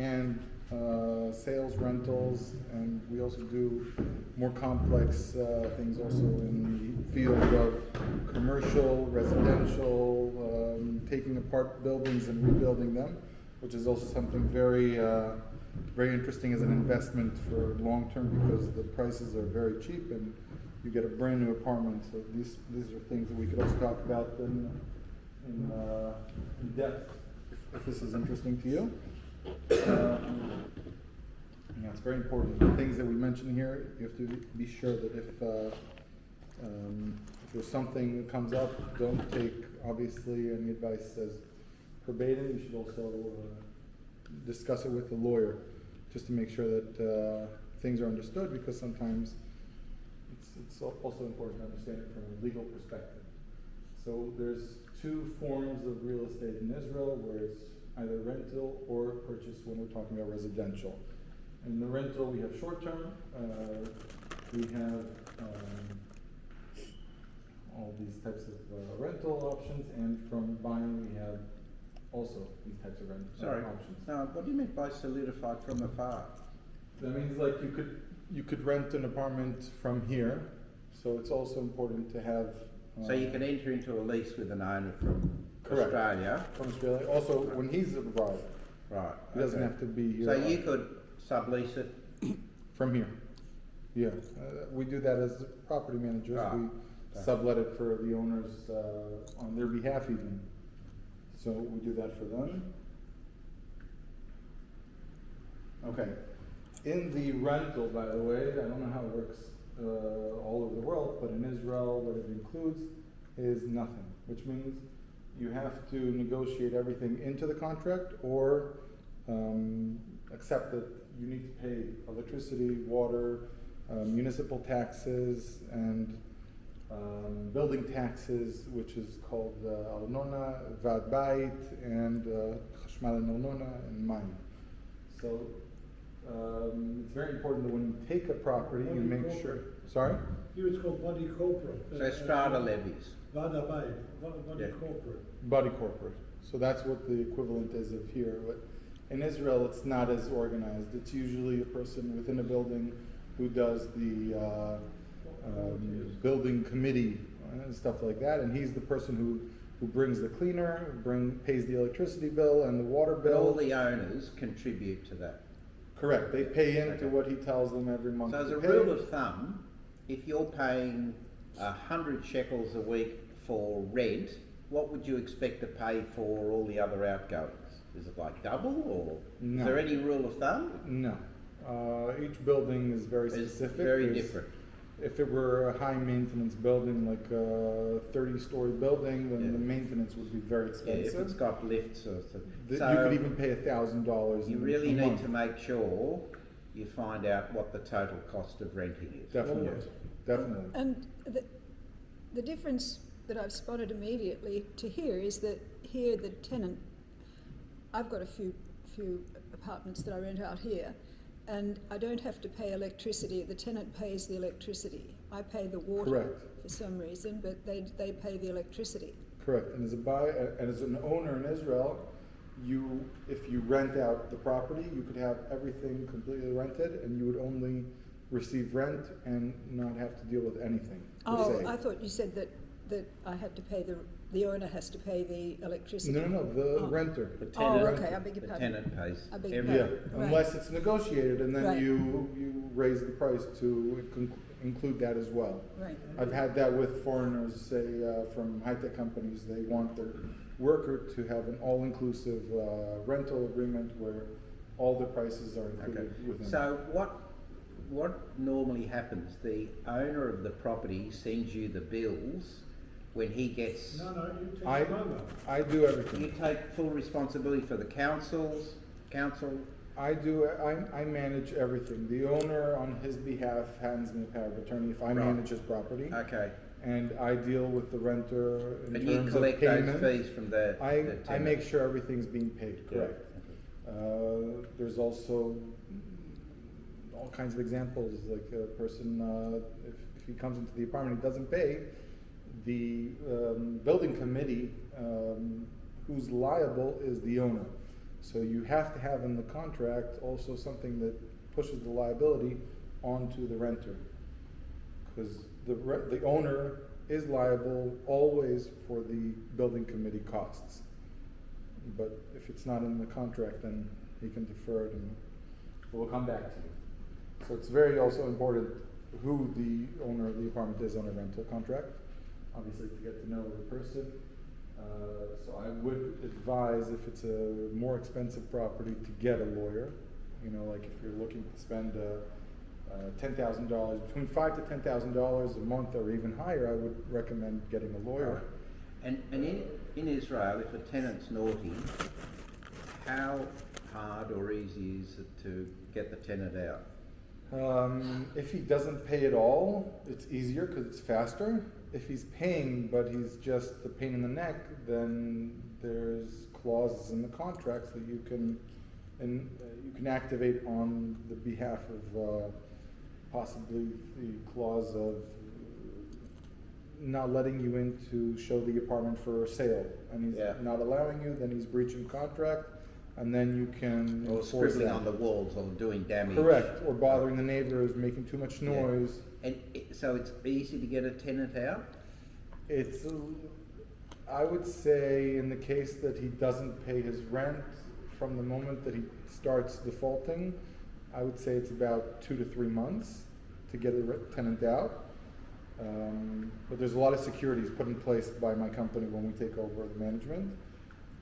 and sales rentals, and we also do more complex things also in the field of commercial, residential, taking apart buildings and rebuilding them, which is also something very very interesting as an investment for long term, because the prices are very cheap and you get a brand new apartment. So these are things that we could also talk about in depth if this is interesting to you. Yeah, it's very important. The things that we mention here, you have to be sure that if there's something that comes up, don't take obviously any advice as verbatim. You should also discuss it with the lawyer, just to make sure that things are understood, because sometimes it's also important to understand it from a legal perspective. So there's two forms of real estate in Israel, where it's either rental or purchase when we're talking about residential. In the rental, we have short-term, we have all these types of rental options, and from buying, we have also these types of rental options. What do you mean by solidified from afar? That means like you could rent an apartment from here, so it's also important to have. So you can enter into a lease with an owner from Australia. From Australia. Also, when he's abroad, right? He doesn't have to be here. So you could sublease it from here. Yeah, we do that as property managers. We sublet it for the owners on their behalf, even. So we do that for them. Okay. In the rental, by the way, I don't know how it works all over the world, but in Israel, what it includes is nothing, which means you have to negotiate everything into the contract, or accept that you need to pay electricity, water, municipal taxes, and building taxes, which is called Arnona, Vad Bait, and Chashmal and Arnona, and Mayim. So it's very important that when you take a property, you make sure. Sorry? Here it's called body corporate. So strata levies. Vada Bait, body corporate. Body corporate. So that's what the equivalent is of here. But in Israel, it's not as organized. It's usually a person within a building who does the building committee and stuff like that, and he's the person who brings the cleaner, pays the electricity bill and the water bill. But all the owners contribute to that. Correct. They pay into what he tells them every month. So as a rule of thumb, if you're paying 100 shekels a week for rent, what would you expect to pay for all the other outgoings? Is it like double, or no. Is there any rule of thumb? No. Each building is very specific. Very different. If it were a high maintenance building, like a 30-story building, then the maintenance would be very expensive. Yeah, if it's got lifts or something. You could even pay $1,000. You really need to make sure you find out what the total cost of renting is. Definitely, definitely. And the difference that I've spotted immediately to here is that here the tenant, I've got a few apartments that I rent out here, and I don't have to pay electricity. The tenant pays the electricity. I pay the water for some reason, but they pay the electricity. Correct. And as an owner in Israel, if you rent out the property, you could have everything completely rented, and you would only receive rent and not have to deal with anything. Oh, I thought you said that I had to pay the owner has to pay the electricity. No, the renter. The tenant, okay, I beg your pardon. tenant pays. I beg your Yeah, pardon. Right. unless it's negotiated, and then Right. you raise the price to include that as well. Right. I've had that with foreigners, say from high-tech companies. They want their worker to have an all-inclusive rental agreement where all the prices are included within. So what normally happens? The owner of the property sends you the bills when he gets. No, you take them over. I do everything. You take full responsibility for the council. I manage everything. The owner, on his behalf, hands me a power of attorney if I manage his property. Okay. And I deal with the renter in And terms you collect of payment. those fees from the I make sure everything's being paid, correct. Yeah. There's also all kinds of examples, like a person, if he comes into the apartment and doesn't pay, the building committee, who's liable is the owner. So you have to have in the contract also something that pushes the liability onto the renter. Because the owner is liable always for the building committee costs. But if it's not in the contract, then he can defer it and we'll come back to you. So it's very also important who the owner of the apartment is on a rental contract, obviously to get to know the person. So I would advise, if it's a more expensive property, to get a lawyer. You know, like if you're looking to spend $10,000, between $5,000 to $10,000 a month or even higher, I would recommend getting a lawyer. And in Israel, if a tenant's naughty, how hard or easy is it to get the tenant out? If he doesn't pay at all, it's easier because it's faster. If he's paying but he's just a pain in the neck, then there's clauses in the contracts that you can activate on the behalf of possibly the clause of not letting you in to show the apartment for sale, and he's not allowing you, then he's breaching contract, and then you can or enforce scribbling that. on the walls or doing damage. Correct, or bothering the neighbors, making too much noise. And so it's easy to get a tenant out? It's, I would say, in the case that he doesn't pay his rent from the moment that he starts defaulting, I would say it's about 2 to 3 months to get a tenant out. But there's a lot of securities put in place by my company when we take over the management.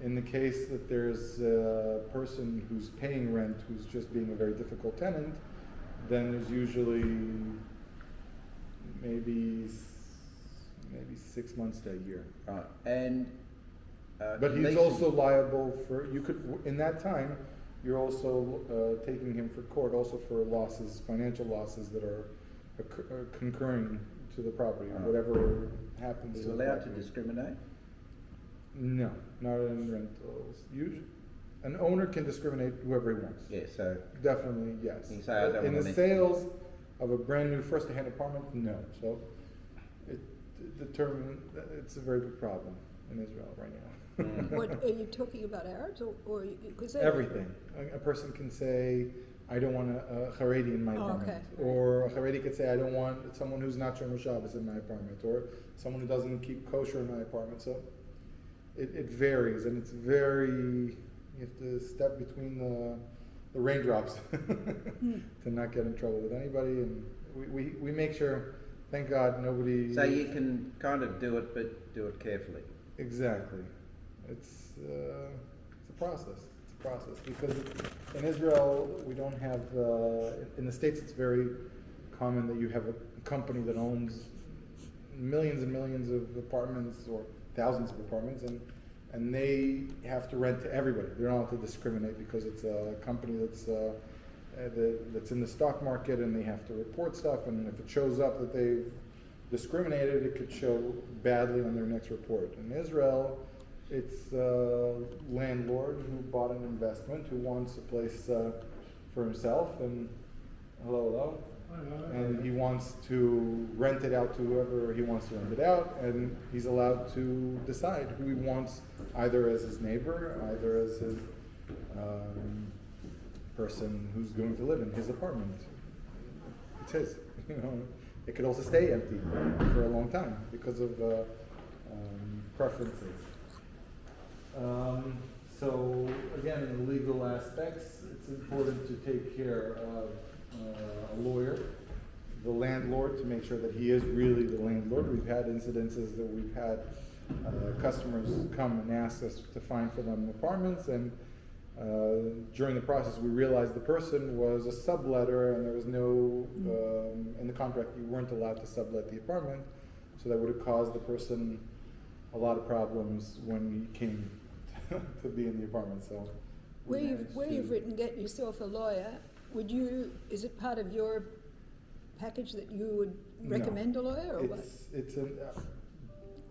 In the case that there's a person who's paying rent who's just being a very difficult tenant, then there's usually maybe 6 months to a year. Right. And But he's also liable for, you could, in that time, you're also taking him for court also for losses, financial losses that are concurring to the property, whatever happens is to the allowed to property. discriminate? No, not in rentals. Usually, an owner can discriminate whoever he wants. Yeah, so Definitely, yes. You say, I don't In wanna the make- sales of a brand new first-hand apartment, no. So it determined that it's a very big problem in Israel right now. What, are you talking about Arabs or because Everything. A person can say, I don't want a Haredi in my Oh, apartment. okay. Or a Haredi could say, I don't want someone who's not Shomer Shabbos in my apartment. Or someone who doesn't keep kosher in my apartment. So it varies, and it's very, you have to step between the raindrops to not get in trouble with anybody. And we make sure, thank God, nobody... So you can kind of do it, but do it carefully. Exactly. It's a process. It's a process because in Israel we don't have. In the States, it's very common that you have a company that owns millions and millions of apartments or thousands of apartments, and they have to rent to everybody. They're not allowed to discriminate because it's a company that's in the stock market, and they have to report stuff. And if it shows up that they've discriminated, it could show badly on their next report. In Israel, it's a landlord who bought an investment, who wants a place for himself, and hello, and he wants to rent it out to whoever he wants to rent it out, and he's allowed to decide who he wants, either as his neighbor, either as his person who's going to live in his apartment. It's his, you know. It could also stay empty for a long time because of preferences. So again, in the legal aspects, it's important to take care of a lawyer, the landlord, to make sure that he is really the landlord. We've had incidences that we've had customers come and ask us to find for them apartments, and during the process we realized the person was a subletter, and there was no, in the contract you weren't allowed to sublet the apartment, so that would have caused the person a lot of problems when he came to be in the apartment. So where you've written get yourself a lawyer, is it part of your package that you would recommend a lawyer, or what? It's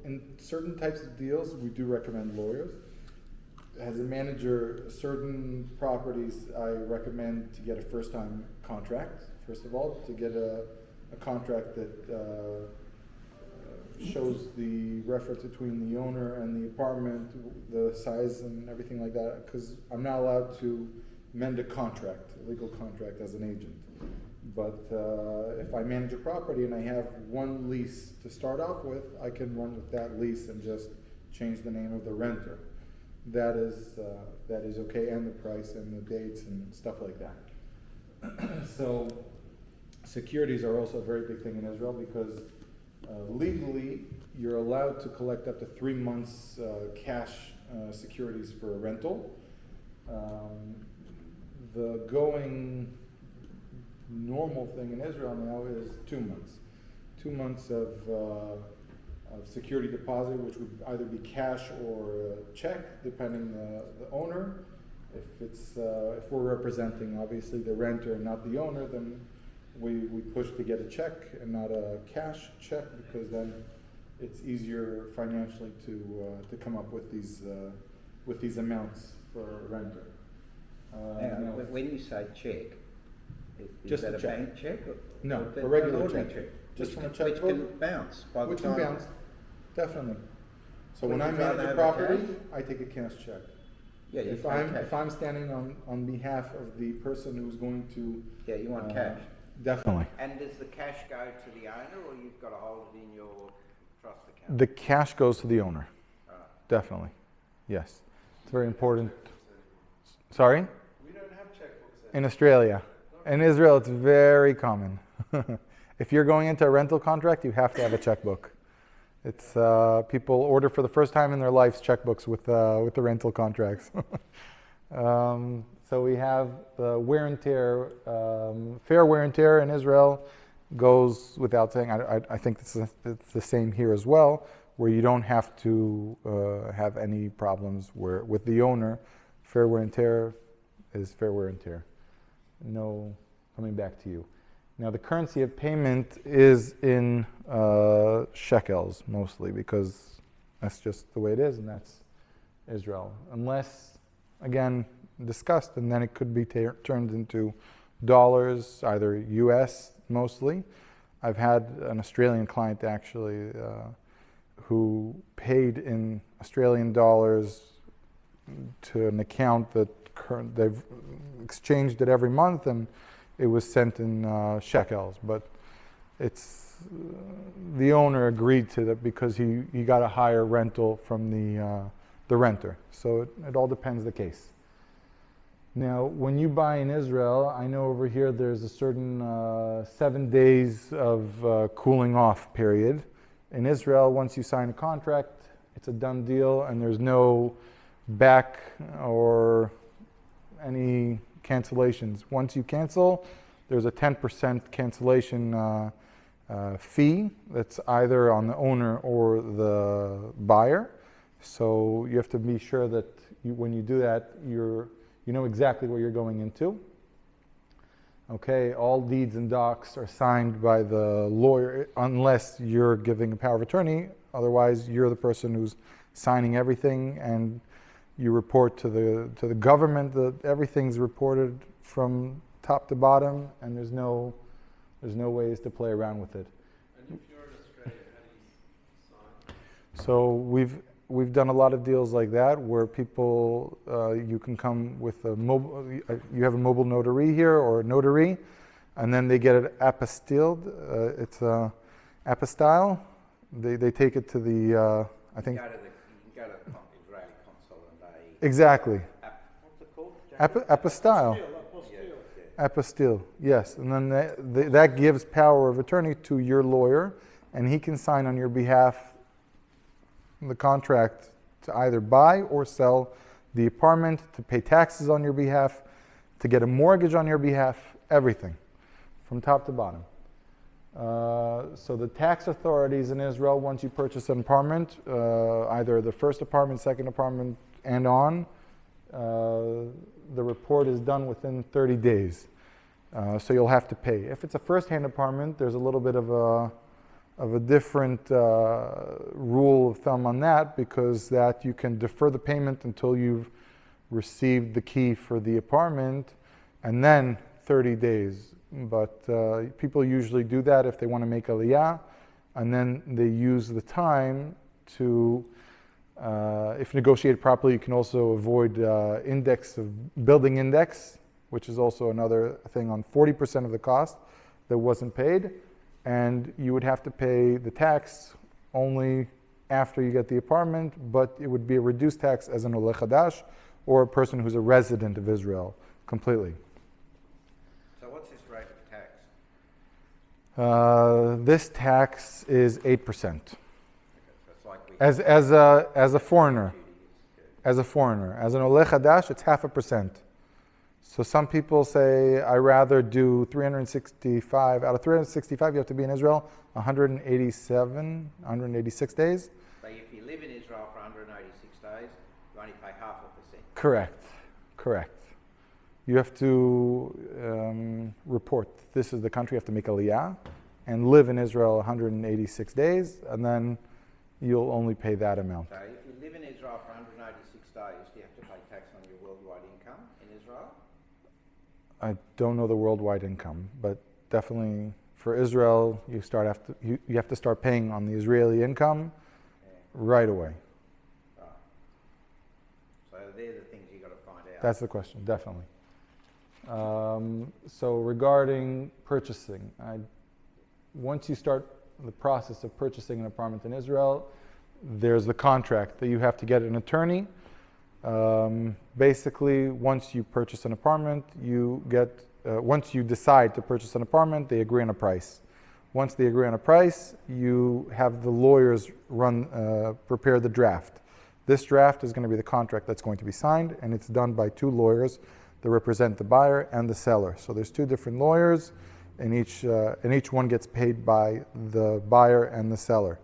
in certain types of deals we do recommend lawyers. As a manager, certain properties I recommend to get a first-time contract, first of all, to get a contract that shows the reference between the owner and the apartment, the size and everything like that, because I'm not allowed to mend a contract, a legal contract as an agent. But if I manage a property and I have one lease to start off with, I can run with that lease and just change the name of the renter. That is okay, and the price and the dates and stuff like that. So securities are also a very big thing in Israel, because legally you're allowed to collect up to 3 months cash securities for a rental. The going normal thing in Israel now is 2 months. 2 months of security deposit, which would either be cash or check, depending the owner. If we're representing obviously the renter and not the owner, then we push to get a check and not a cash check, because then it's easier financially to come up with these amounts for a renter. When you say check, is Just that a a check. bank check? No, or a regular an ordinary check. Just which from a can, which checkbook. can bounce by the Which time. can bounce, definitely. So when Would I you rather manage a have a property, cash? I take a cash check. Yeah, you If pay I'm cash. if I'm standing on behalf of the person who's going to, Yeah, you want cash. definitely. And does the cash go to the owner, or you've got to hold it in your trust account? The cash goes to the owner. Right. Definitely, yes. It's very important. Sorry? We don't have checkbooks In Australia. In Israel, it's very common. If you're going into a rental contract, you have to have a checkbook. It's people order for the first time in their lives checkbooks with the rental contracts. So we have the wear and tear, fair wear and tear in Israel goes without saying. I think it's the same here as well, where you don't have to have any problems with the owner. Fair wear and tear is fair wear and tear. No coming back to you. Now the currency of payment is in shekels mostly, because that's just the way it is, and that's Israel. Unless, again, discussed, and then it could be turned into dollars, either US mostly. I've had an Australian client actually who paid in Australian dollars to an account that they've exchanged it every month, and it was sent in shekels. But it's the owner agreed to that because he got a higher rental from the renter. So it all depends the case. Now, when you buy in Israel, I know over here there's a certain 7 days of cooling off period. In Israel, once you sign a contract, it's a done deal, and there's no back or any cancellations. Once you cancel, there's a 10% cancellation fee that's either on the owner or the buyer. So you have to be sure that when you do that, you know exactly what you're going into. Okay, all deeds and docs are signed by the lawyer, unless you're giving a power of attorney. Otherwise, you're the person who's signing everything, and you report to the government that everything's reported from top to bottom, and there's no ways to play around with it. And if you're in Australia, how do you sign? So we've done a lot of deals like that, where people you can come with a mobile. You have a mobile notary here or a notary, and then they get it apostilled. It's apostille. They take it to the I think. You can go to the Israeli consulate and they... Exactly. What's it called? Apostille. Apostille, yes. And then that gives power of attorney to your lawyer, and he can sign on your behalf the contract to either buy or sell the apartment, to pay taxes on your behalf, to get a mortgage on your behalf, everything, from top to bottom. So the tax authorities in Israel, once you purchase an apartment, either the first apartment, second apartment, and on, the report is done within 30 days. So you'll have to pay. If it's a first-hand apartment, there's a little bit of a different rule of thumb on that, because that you can defer the payment until you've received the key for the apartment, and then 30 days. But people usually do that if they want to make aliyah. and then they use the time to, if negotiated properly, you can also avoid building index, which is also another thing on 40% of the cost that wasn't paid, and you would have to pay the tax only after you get the apartment, but it would be a reduced tax as an Oleh Chadash or a person who's a resident of Israel completely. So what's this rate of tax? This tax is 8%. So it's like we As a foreigner. As a foreigner. As an Oleh Chadash, it's 0.5%. So some people say, I rather do 365. Out of 365, you have to be in Israel 186 days. So if you live in Israel for 186 days, you only pay 0.5%. Correct. You have to report, this is the country, you have to make aliyah and live in Israel 186 days, and then you'll only pay that amount. So if you live in Israel for 186 days, do you have to pay tax on your worldwide income in Israel? I don't know the worldwide income, but definitely for Israel, you have to start paying on the Israeli income right away. Right. So they're the things you got to find out. That's the question, definitely. So regarding purchasing, once you start the process of purchasing an apartment in Israel, there's the contract that you have to get an attorney. Basically, once you purchase an apartment, once you decide to purchase an apartment, they agree on a price. Once they agree on a price, you have the lawyers prepare the draft. This draft is going to be the contract that's going to be signed, and it's done by two lawyers that represent the buyer and the seller. So there's two different lawyers, and each one gets paid by the buyer and the seller,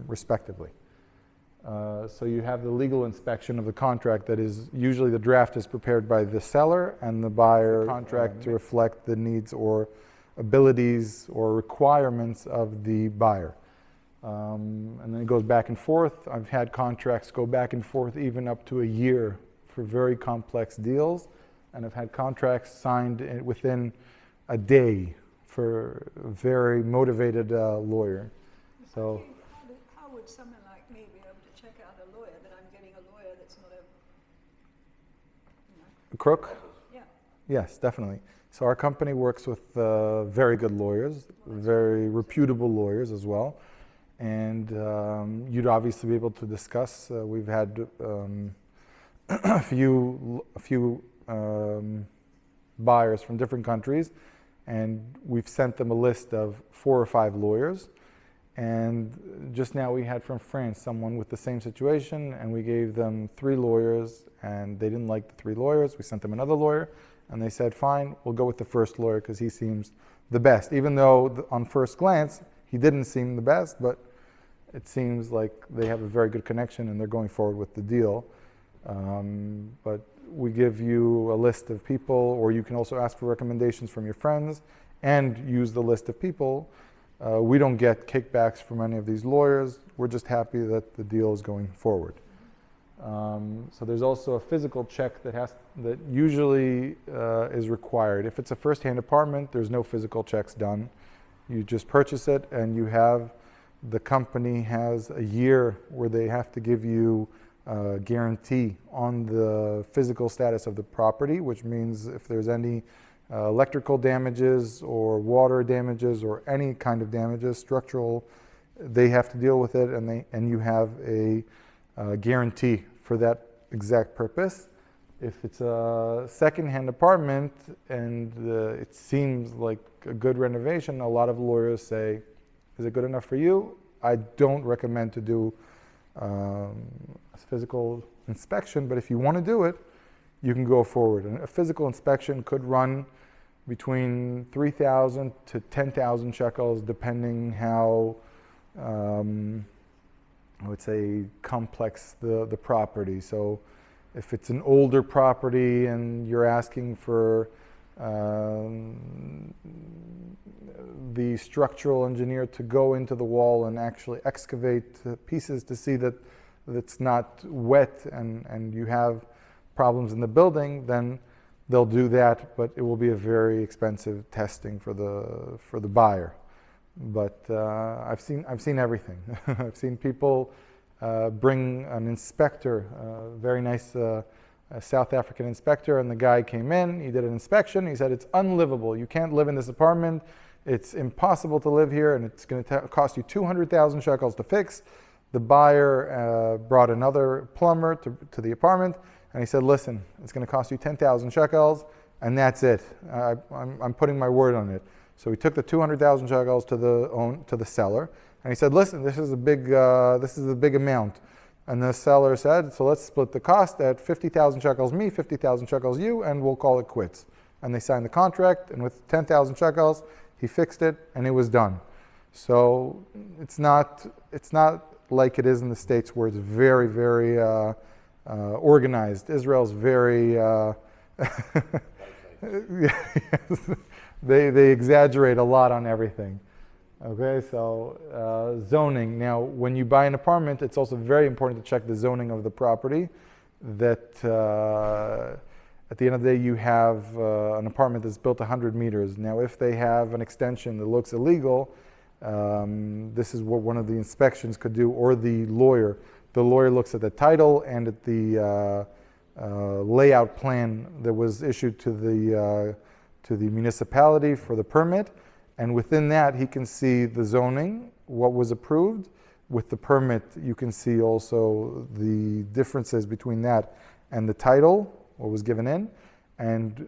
respectively. So you have the legal inspection of the contract. That is, usually the draft is prepared by the seller and the buyer contract to reflect the needs or abilities or requirements of the buyer. And then it goes back and forth. I've had contracts go back and forth even up to a year for very complex deals, and I've had contracts signed within a day for a very motivated lawyer. So. How would someone like me be able to check out a lawyer that I'm getting a lawyer that's not A crook? Yeah. Yes, definitely. So our company works with very good lawyers, very reputable lawyers as well. And you'd obviously be able to discuss. We've had a few buyers from different countries, and we've sent them a list of 4 or 5 lawyers. And just now we had from France someone with the same situation, and we gave them 3 lawyers, and they didn't like the 3 lawyers. We sent them another lawyer, and they said, fine, we'll go with the first lawyer because he seems the best. Even though on first glance, he didn't seem the best, but it seems like they have a very good connection and they're going forward with the deal. But we give you a list of people, or you can also ask for recommendations from your friends and use the list of people. We don't get kickbacks from any of these lawyers. We're just happy that the deal is going forward. So there's also a physical check that usually is required. If it's a first-hand apartment, there's no physical checks done. You just purchase it, and the company has a year where they have to give you a guarantee on the physical status of the property, which means if there's any electrical damages or water damages or any kind of damages, structural, they have to deal with it, and you have a guarantee for that exact purpose. If it's a second-hand apartment and it seems like a good renovation, a lot of lawyers say, is it good enough for you? I don't recommend to do a physical inspection, but if you want to do it, you can go forward. And a physical inspection could run between 3,000 to 10,000 shekels, depending how, I would say, complex the property. So if it's an older property and you're asking for the structural engineer to go into the wall and actually excavate pieces to see that it's not wet and you have problems in the building, then they'll do that, but it will be a very expensive testing for the buyer. But I've seen everything. I've seen people bring an inspector, a very nice a South African inspector, and the guy came in, he did an inspection, he said, it's unlivable, you can't live in this apartment, it's impossible to live here, and it's going to cost you 200,000 shekels to fix. The buyer brought another plumber to the apartment, and he said, listen, it's going to cost you 10,000 shekels, and that's it. I'm putting my word on it. So he took the 200,000 shekels to the seller, and he said, listen, this is a big amount. And the seller said, so let's split the cost at 50,000 shekels me, 50,000 shekels you, and we'll call it quits. And they signed the contract, and with 10,000 shekels, he fixed it, and it was done. So it's not like it is in the States, where it's very, very organized. Israel's very, yes, they exaggerate a lot on everything. Okay, so zoning. Now, when you buy an apartment, it's also very important to check the zoning of the property. That at the end of the day, you have an apartment that's built 100 meters. Now, if they have an extension that looks illegal, this is what one of the inspections could do, or the lawyer. The lawyer looks at the title and at the layout plan that was issued to the municipality for the permit. And within that, he can see the zoning, what was approved. With the permit, you can see also the differences between that and the title, what was given in. And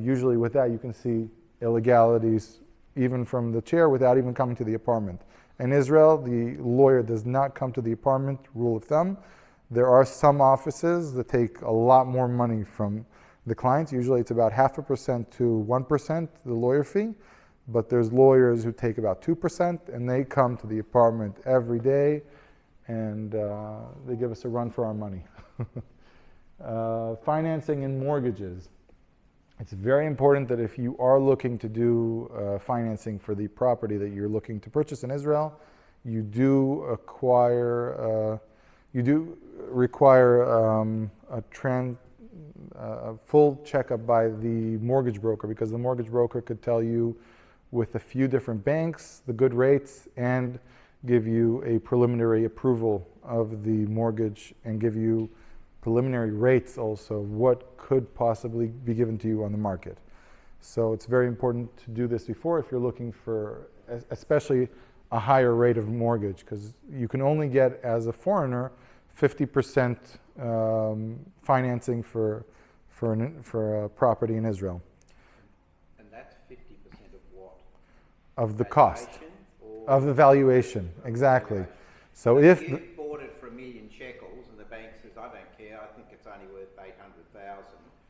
usually with that, you can see illegalities even from the chair without even coming to the apartment. In Israel, the lawyer does not come to the apartment, rule of thumb. There are some offices that take a lot more money from the clients. Usually it's about 0.5% to 1%, the lawyer fee. But there's lawyers who take about 2%, and they come to the apartment every day, and they give us a run for our money. Financing and mortgages. It's very important that if you are looking to do financing for the property that you're looking to purchase in Israel, you do require a full checkup by the mortgage broker, because the mortgage broker could tell you with a few different banks the good rates and give you a preliminary approval of the mortgage and give you preliminary rates also, what could possibly be given to you on the market. So it's very important to do this before if you're looking for especially a higher rate of mortgage, because you can only get, as a foreigner, 50% financing for a property in Israel. And that's 50% of what? of the cost, of the valuation, exactly. So if you bought it for $1 million shekels and the bank says, I don't care, I think it's only worth 800,000.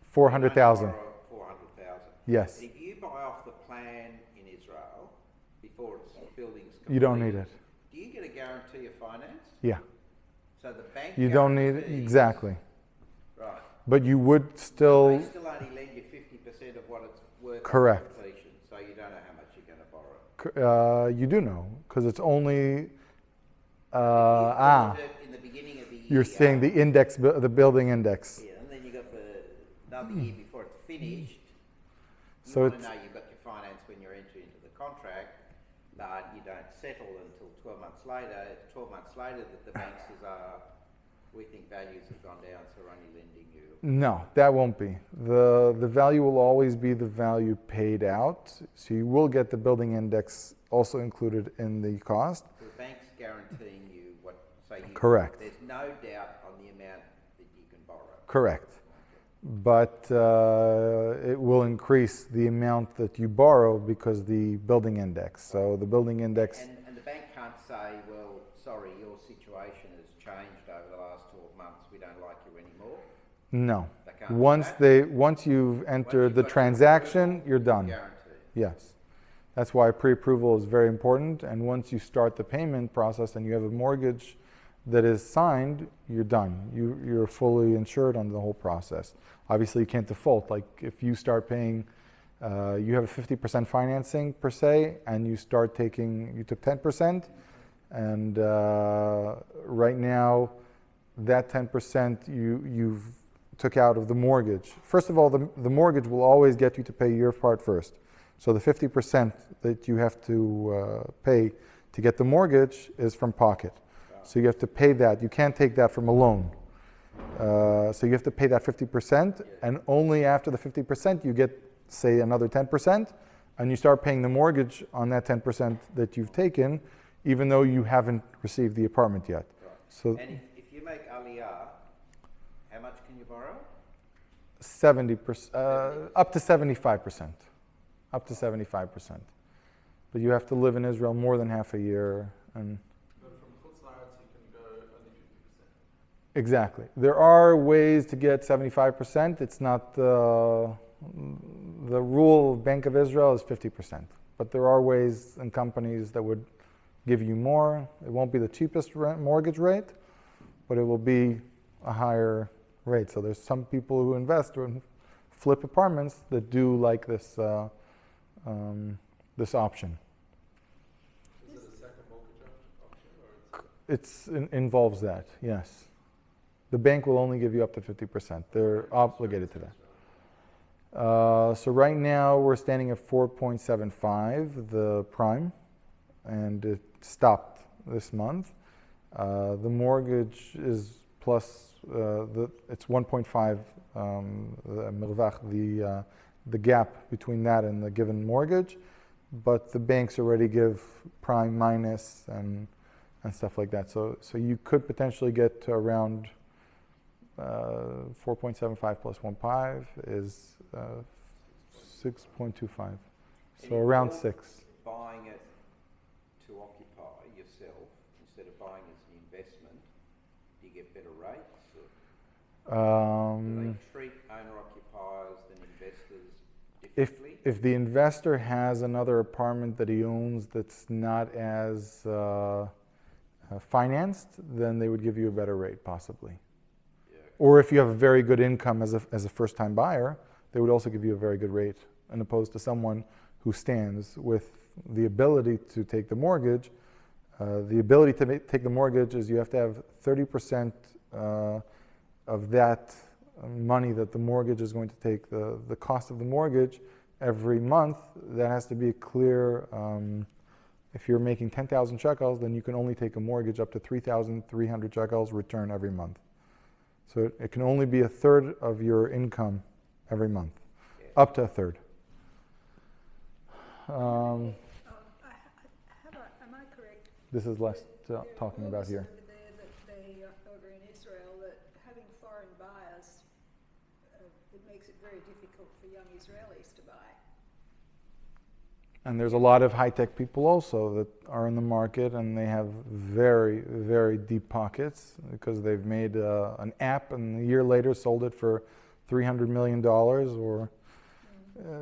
400,000. 400,000. Yes. If you buy off the plan in Israel before it's building's complete, You don't need it. Do you get a guarantee of finance? Yeah. So the bank You don't need it, exactly. Right. But you would still. They still only lend you 50% of what it's worth. Correct. On completion, so you don't know how much you're going to borrow. You do know, because it's only. If you bought it in the beginning of the year. You're saying the index, the building index. Yeah, and then you got another year before it's finished. You So want to it's. know you've got your finance when you're entering into the contract, but you don't settle until 12 months later. It's 12 months later that the bank says, we think values have gone down, so we're only lending you. No, that won't be. The value will always be the value paid out. So you will get the building index also included in the cost. So the bank's guaranteeing you what, so you. Correct. There's no doubt on the amount that you can borrow. Correct. But it will increase the amount that you borrow because the building index. So the building index. And the bank can't say, well, sorry, your situation has changed over the last 12 months. We don't like you anymore. No. They can't do that? Once you've entered you've the got your transaction, approval, you're done. Guaranteed. Yes. That's why pre-approval is very important. And once you start the payment process and you have a mortgage that is signed, you're done. You're fully insured on the whole process. Obviously, you can't default. Like if you start paying, you have a 50% financing per se, and you took 10%, and right now, that 10% you've took out of the mortgage. First of all, the mortgage will always get you to pay your part first. So the 50% that you have to pay to get the mortgage is from pocket. So you have to pay that. You can't take that from a loan. So you have to pay that 50%, and only after the 50% you get, say, another 10%, and you start paying the mortgage on that 10% that you've taken, even though you haven't received the apartment yet. Right. So And if you make aliyah, how much can you borrow? 70%, up to 75%, up to 75%. But you have to live in Israel more than half a year, and But from Chutz La'aretz you can go only 50%. exactly. There are ways to get 75%. It's not the rule of Bank of Israel is 50%. But there are ways and companies that would give you more. It won't be the cheapest mortgage rate, but it will be a higher rate. So there's some people who invest or flip apartments that do like this this option. Is it a second mortgage option or it's Involves that, yes. The bank will only give you up to 50%. They're obligated to that. So right now we're standing at 4.75, the prime, and it stopped this month. The mortgage is plus, it's 1.5, the mirvach, the gap between that and the given mortgage, but the banks already give prime minus and stuff like that. So you could potentially get to around 4.75 plus 1.5 is 6.25. So around 6. Buying it to occupy yourself instead of buying as an investment, do you get better rates? Or do they treat owner-occupiers than investors differently? If the investor has another apartment that he owns that's not as financed, then they would give you a better rate, possibly. Yeah. Or if you have a very good income as a first-time buyer, they would also give you a very good rate, as opposed to someone who stands with the ability to take the mortgage. The ability to take the mortgage is you have to have 30% of that money that the mortgage is going to take, the cost of the mortgage every month. That has to be clear. If you're making 10,000 shekels, then you can only take a mortgage up to 3,300 shekels return every month. So it can only be a third of your income every month, up to a third. Am I correct? This is less talking about here. Over there that they over in Israel that having foreign buyers it makes it very difficult for young Israelis to buy. And there's a lot of high-tech people also that are in the market, and they have very, very deep pockets because they've made an app and a year later sold it for $300 million or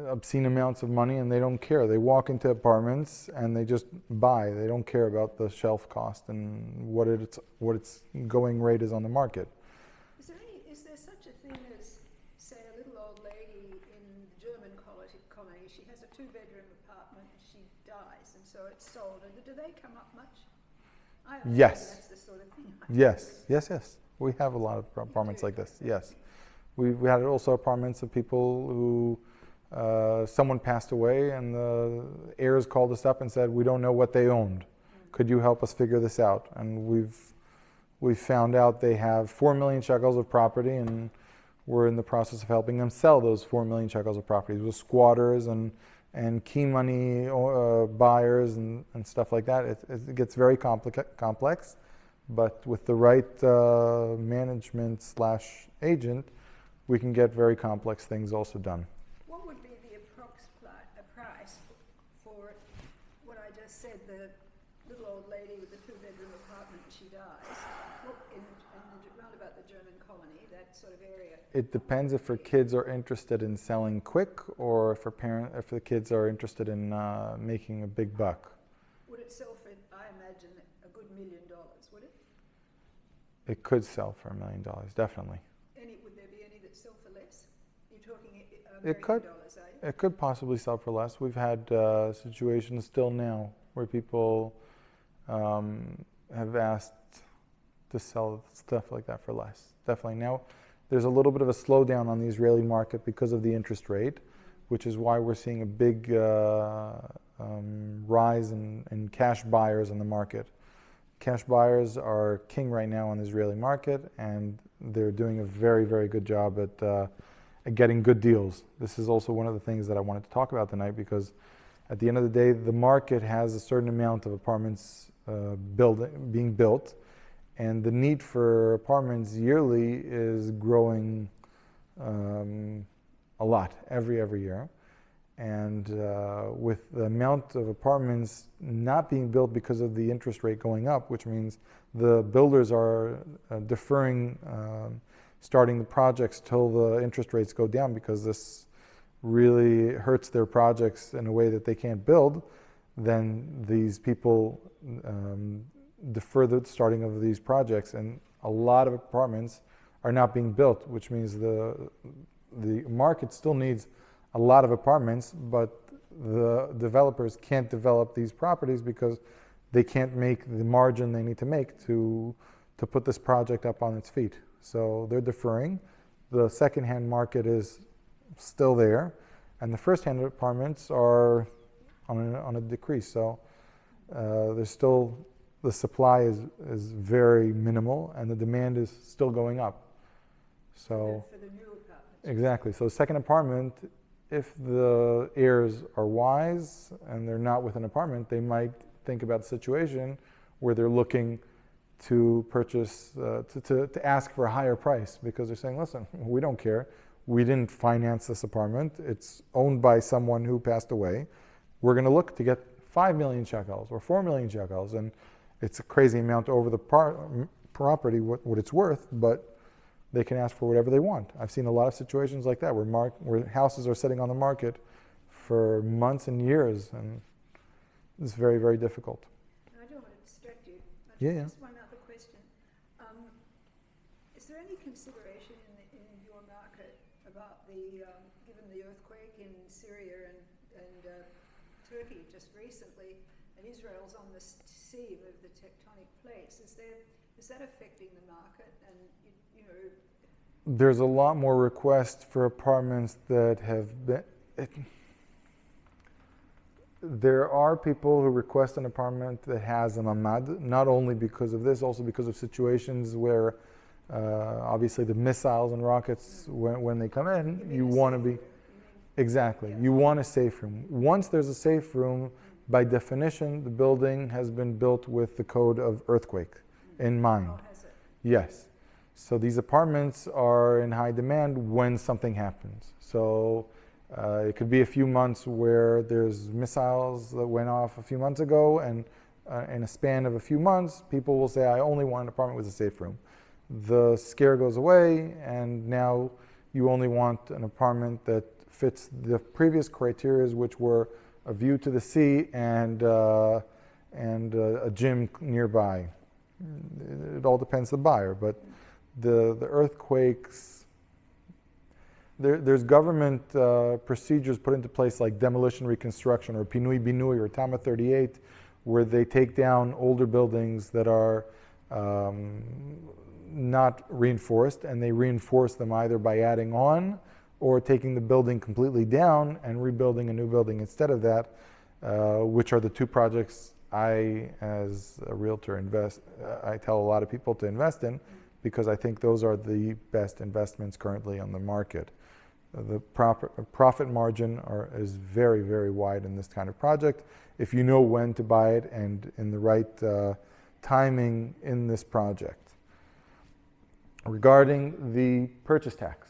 obscene amounts of money, and they don't care. They walk into apartments and they just buy. They don't care about the shelf cost and what its going rate is on the market. Is there such a thing as, say, a little old lady in the German colony? She has a 2-bedroom apartment and she dies, and so it's sold. And do they come up much? I don't know. Yes. That's the sort of thing. Yes. We have a lot of apartments like this. Yes. We had also apartments of people who someone passed away and the heirs called us up and said, we don't know what they owned. Could you help us figure this out? And we've found out they have 4 million shekels of property, and we're in the process of helping them sell those 4 million shekels of properties with squatters and key money buyers and stuff like that. It gets very complex, but with the right management / agent, we can get very complex things also done. What would be the price for what I just said, the little old lady with the 2-bedroom apartment, she dies, round about the German colony, that sort of area? It depends if her kids are interested in selling quick or if the kids are interested in making a big buck. Would it sell for, I imagine, a good $1 million, would it? It could sell for $1 million, definitely. Would there be any that sell for less? You're talking It could. dollars, are you? It could possibly sell for less. We've had situations still now where people have asked to sell stuff like that for less. Definitely. Now, there's a little bit of a slowdown on the Israeli market because of the interest rate, which is why we're seeing a big rise in cash buyers in the market. Cash buyers are king right now on the Israeli market, and they're doing a very, very good job at getting good deals. This is also one of the things that I wanted to talk about tonight, because at the end of the day, the market has a certain amount of apartments being built, and the need for apartments yearly is growing a lot every year. And with the amount of apartments not being built because of the interest rate going up, which means the builders are deferring starting the projects till the interest rates go down, because this really hurts their projects in a way that they can't build, then these people defer the starting of these projects, and a lot of apartments are not being built, which means the market still needs a lot of apartments, but the developers can't develop these properties because they can't make the margin they need to make to put this project up on its feet. So they're deferring. The second-hand market is still there, and the first-hand apartments are on a decrease. So there's still, the supply is very minimal, and the demand is still going up. So For the new apartments. exactly. So second apartment, if the heirs are wise and they're not with an apartment, they might think about the situation where they're looking to purchase, to ask for a higher price, because they're saying, listen, we don't care. We didn't finance this apartment. It's owned by someone who passed away. We're going to look to get 5 million shekels or 4 million shekels. And it's a crazy amount over the property, what it's worth, but they can ask for whatever they want. I've seen a lot of situations like that where houses are sitting on the market for months and years, and it's very, very difficult. I don't want to distract you. Yeah. Just one other question. Is there any consideration in your market about given the earthquake in Syria and Turkey just recently, and Israel's on the seam of the tectonic plates? Is that affecting the market? And you know, there's a lot more requests for apartments that have been. There are people who request an apartment that has a mamad, not only because of this, also because of situations where obviously the missiles and rockets, when they come in, you want to be. Exactly. You want a safe room. Once there's a safe room, by definition, the building has been built with the code of earthquake in mind. how has it? Yes. So these apartments are in high demand when something happens. So it could be a few months where there's missiles that went off a few months ago, and in a span of a few months, people will say, I only want an apartment with a safe room. The scare goes away, and now you only want an apartment that fits the previous criteria, which were a view to the sea and a gym nearby. It all depends on the buyer, but the earthquakes, there's government procedures put into place, like demolition reconstruction or pinui binui or Tama 38, where they take down older buildings that are not reinforced, and they reinforce them either by adding on or taking the building completely down and rebuilding a new building instead of that, which are the two projects I, as a realtor, I tell a lot of people to invest in, because I think those are the best investments currently on the market. The profit margin is very, very wide in this kind of project, if you know when to buy it and in the right timing in this project. Regarding the purchase tax,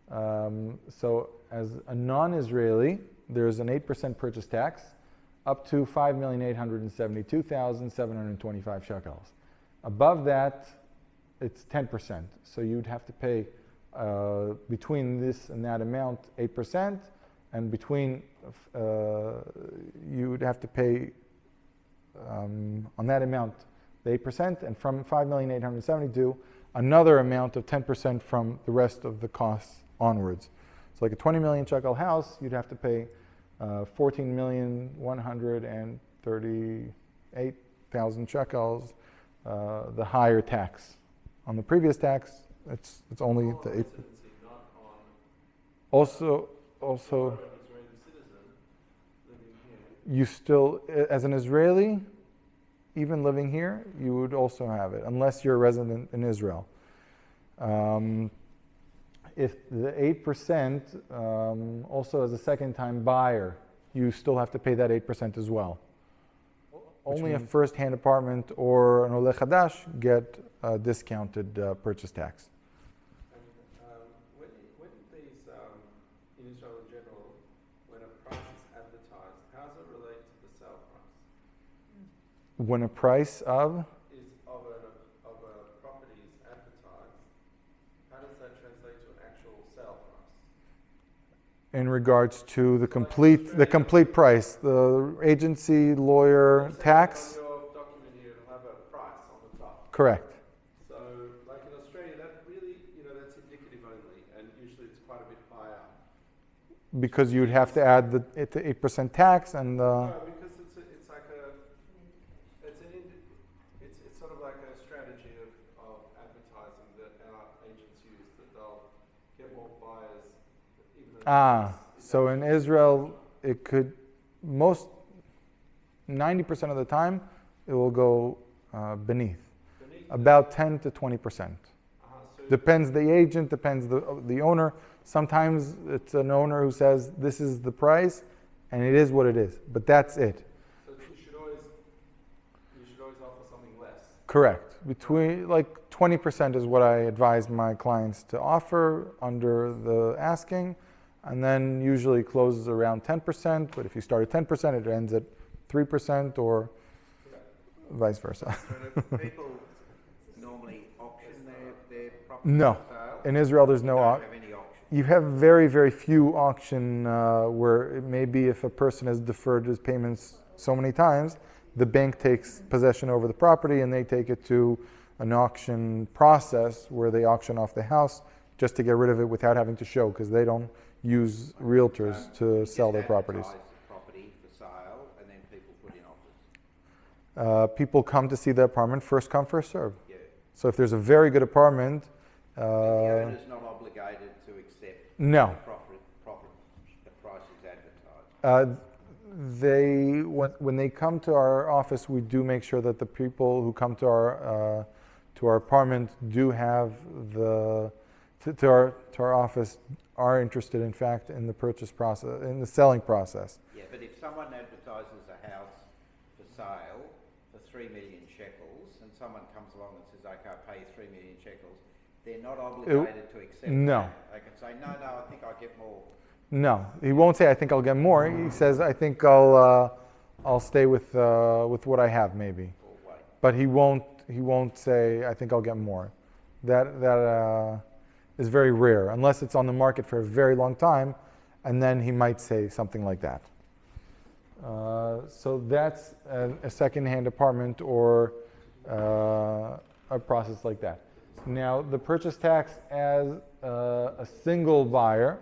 so as a non-Israeli, there's an 8% purchase tax up to 5,872,725 shekels. Above that, it's 10%. So you'd have to pay between this and that amount 8%, and between you would have to pay on that amount the 8%, and from 5,872,000 another amount of 10% from the rest of the costs onwards. So like a 20 million shekel house, you'd have to pay 14,138,000 shekels, the higher tax. On the previous tax, it's only the 8. Also, Israeli you still, as an Israeli, even living here, you would also have it, unless you're a resident in Israel. If the 8%, also as a second-time buyer, you still have to pay that 8% as well. Only a first-hand apartment or an Oleh Hadash get a discounted purchase tax. And when these, in Israel in general, when a price is advertised, how does it relate to the sale price? When a price of? Of a property is advertised, how does that translate to an actual sale price? In regards to the complete price, the agency, lawyer, tax? On your document here, it'll have a price on the top. Correct. So, like in Australia, that really, that's indicative only, and usually it's quite a bit higher. Because you'd have to add the 8% tax and No, because it's sort of like a strategy of advertising that our agents use, that they'll get more buyers. Even though so in Israel, it could, 90% of the time, it will go beneath. About 10 to 20%. So Depends the agent, depends the owner. Sometimes it's an owner who says, this is the price, and it is what it is. But that's it. So you should always offer something less. Correct. Between, like, 20% is what I advise my clients to offer under the asking, and then usually closes around 10%, but if you start at 10%, it ends at 3% or vice versa. So do people normally auction their property No. for sale? In Israel, there's no You don't auction. have any auction. You have very, very few auction where it may be if a person has deferred his payments so many times, the bank takes possession over the property and they take it to an auction process where they auction off the house just to get rid of it without having to show, because they don't use realtors to sell their properties. Advertise the property for sale, and then people put in offers. People come to see the apartment, first come, first serve. Yeah. So if there's a very good apartment, And the owner's not obligated to accept no. the price is advertised. When they come to our office, we do make sure that the people who come to our apartment do have to our office are interested, in fact, in the purchase process, in the selling process. Yeah, but if someone advertises a house for sale for 3 million shekels, and someone comes along and says, okay, I'll pay you 3 million shekels, they're not obligated to accept no. that. They can say, no, I think I'll get more. No, he won't say, I think I'll get more. He says, I think I'll stay with what I have, maybe. Or wait. But he won't say, I think I'll get more. That is very rare, unless it's on the market for a very long time, and then he might say something like that. So that's a second-hand apartment or a process like that. Now, the purchase tax as a single buyer,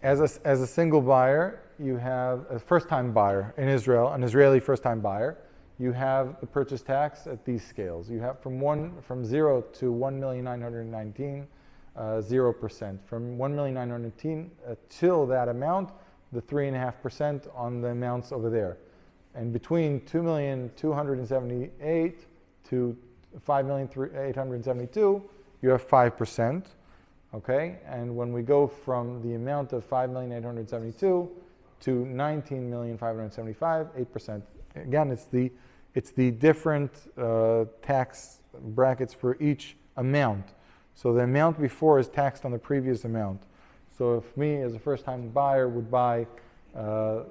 as a single buyer, you have a first-time buyer in Israel, an Israeli first-time buyer. You have the purchase tax at these scales. You have from 0 to 1,919,000, 0%. From 1,919,000 till that amount, the 3.5% on the amounts over there. And between 2,278,000 to 5,872,000, you have 5%. Okay, and when we go from the amount of 5,872,000 to 19,575,000, 8%. Again, it's the different tax brackets for each amount. So the amount before is taxed on the previous amount. So if me, as a first-time buyer, would buy a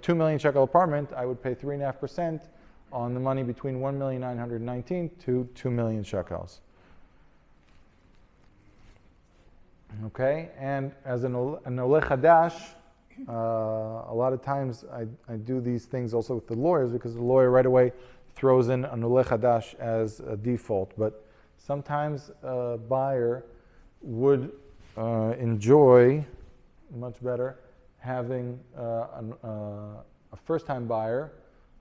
2 million shekel apartment, I would pay 3.5% on the money between 1,919,000 to 2 million shekels. Okay, and as an Oleh Hadash, a lot of times I do these things also with the lawyers, because the lawyer right away throws in an Oleh Hadash as a default. But sometimes a buyer would enjoy much better having a first-time buyer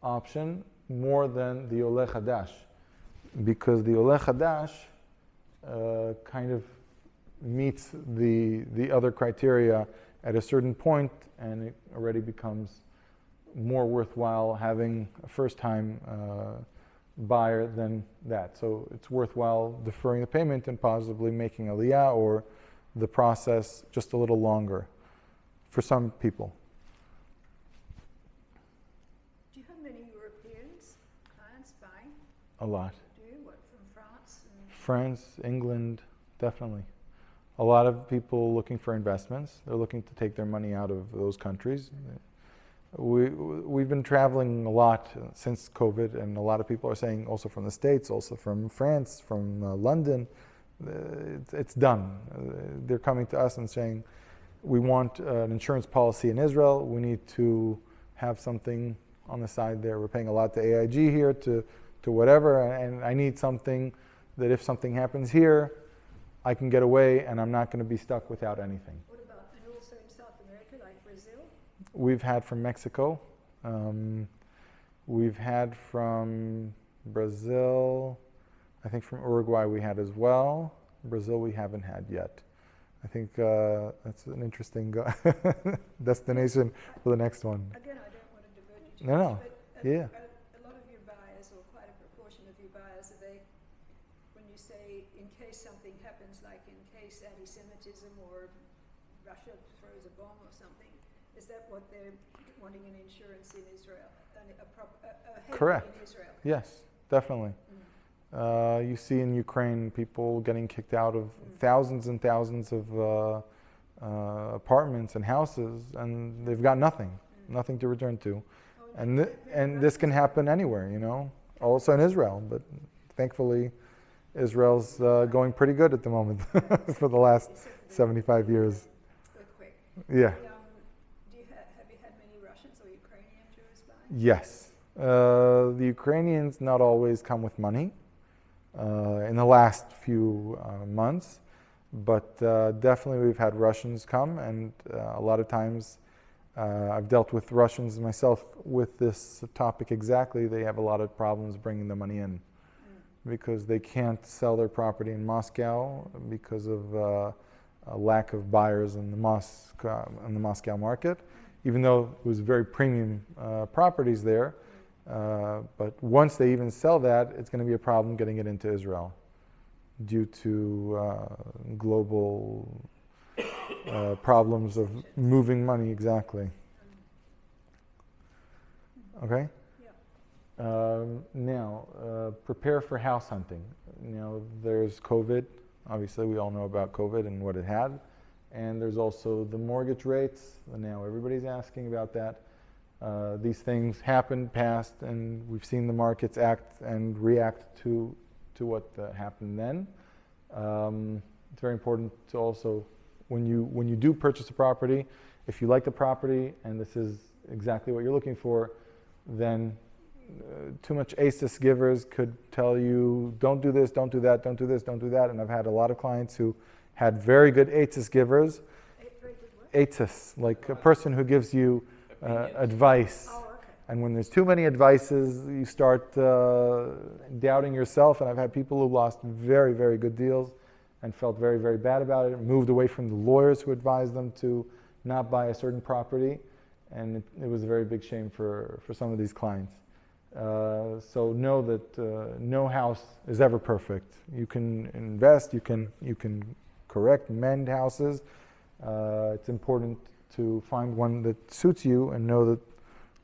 option more than the Oleh Hadash, because the Oleh Hadash kind of meets the other criteria at a certain point, and it already becomes more worthwhile having a first-time buyer than that. So it's worthwhile deferring the payment and possibly making aliyah or the process just a little longer for some people. Do you have many Europeans, clients buying? A lot. Do you? What, from France? France, England, definitely. A lot of people looking for investments. They're looking to take their money out of those countries. We've been traveling a lot since COVID, and a lot of people are saying, also from the States, also from France, from London, it's done. They're coming to us and saying, we want an insurance policy in Israel. We need to have something on the side there. We're paying a lot to AIG here, to whatever, and I need something that if something happens here, I can get away and I'm not going to be stuck without anything. What about, and also in South America, like Brazil? We've had from Mexico. We've had from Brazil. I think from Uruguay we had as well. Brazil we haven't had yet. I think that's an interesting destination for the next one. Again, I don't want to divert you too No, no. much, but Yeah. a lot of your buyers, or quite a proportion of your buyers, are they, when you say in case something happens, like in case anti-Semitism or Russia throws a bomb or something, is that what they're wanting, an insurance in Israel, a haven Correct. in Israel? Yes, definitely. You see in Ukraine people getting kicked out of thousands and thousands of apartments and houses, and they've got nothing to return to. And this can happen anywhere, you know, also in Israel. But thankfully, Israel's going pretty good at the moment for the last 75 years. Earthquake. Yeah. Have you had many Russians or Ukrainian Jews buying? Yes. The Ukrainians not always come with money in the last few months, but definitely we've had Russians come, and a lot of times I've dealt with Russians myself with this topic exactly. They have a lot of problems bringing the money in because they can't sell their property in Moscow because of a lack of buyers in the Moscow market, even though it was very premium properties there. But once they even sell that, it's going to be a problem getting it into Israel due to global problems of moving money, exactly. Okay? Now, prepare for house hunting. You know, there's COVID. Obviously, we all know about COVID and what it had. And there's also the mortgage rates. And now everybody's asking about that. These things happened, passed, and we've seen the markets act and react to what happened then. It's very important to also, when you do purchase a property, if you like the property and this is exactly what you're looking for, then too much ACES givers could tell you, don't do this, don't do that, don't do this, don't do that. And I've had a lot of clients who had very good ACES givers. ACES, like a person who gives you advice. Oh, okay. And when there's too many advices, you start doubting yourself. And I've had people who lost very, very good deals and felt very, very bad about it, moved away from the lawyers who advised them to not buy a certain property. And it was a very big shame for some of these clients. So know that no house is ever perfect. You can invest, you can correct, mend houses. It's important to find one that suits you and know that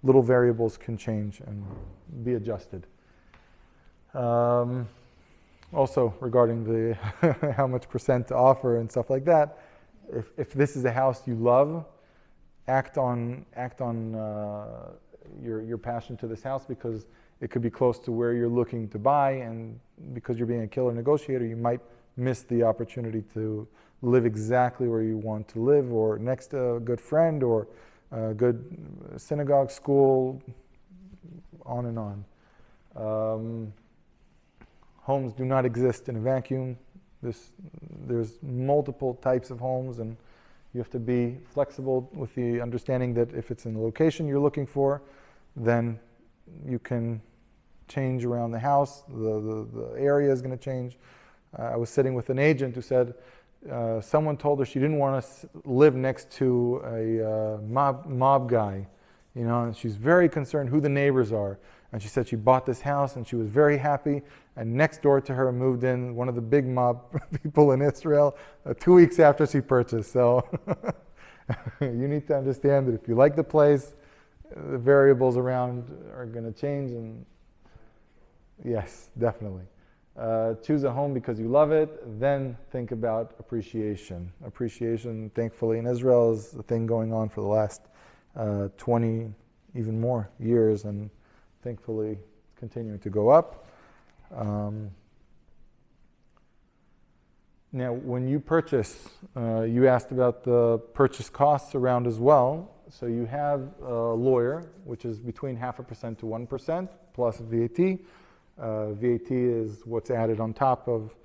little variables can change and be adjusted. Also, regarding the how much percent to offer and stuff like that, if this is a house you love, act on your passion to this house, because it could be close to where you're looking to buy, and because you're being a killer negotiator, you might miss the opportunity to live exactly where you want to live, or next to a good friend, or a good synagogue, school, on and on. Homes do not exist in a vacuum. There's multiple types of homes, and you have to be flexible with the understanding that if it's in the location you're looking for, then you can change around the house. The area is going to change. I was sitting with an agent who said, someone told her she didn't want to live next to a mob guy, you know, and she's very concerned who the neighbors are. And she said she bought this house and she was very happy. And next door to her moved in one of the big mob people in Israel 2 weeks after she purchased. So you need to understand that if you like the place, the variables around are going to change. And yes, definitely. Choose a home because you love it, then think about appreciation. Appreciation, thankfully, in Israel is a thing going on for the last 20, even more years, and thankfully continuing to go up. Now, when you purchase, you asked about the purchase costs around as well. So you have a lawyer, which is between 0.5% to 1% plus VAT. VAT is what's added on top of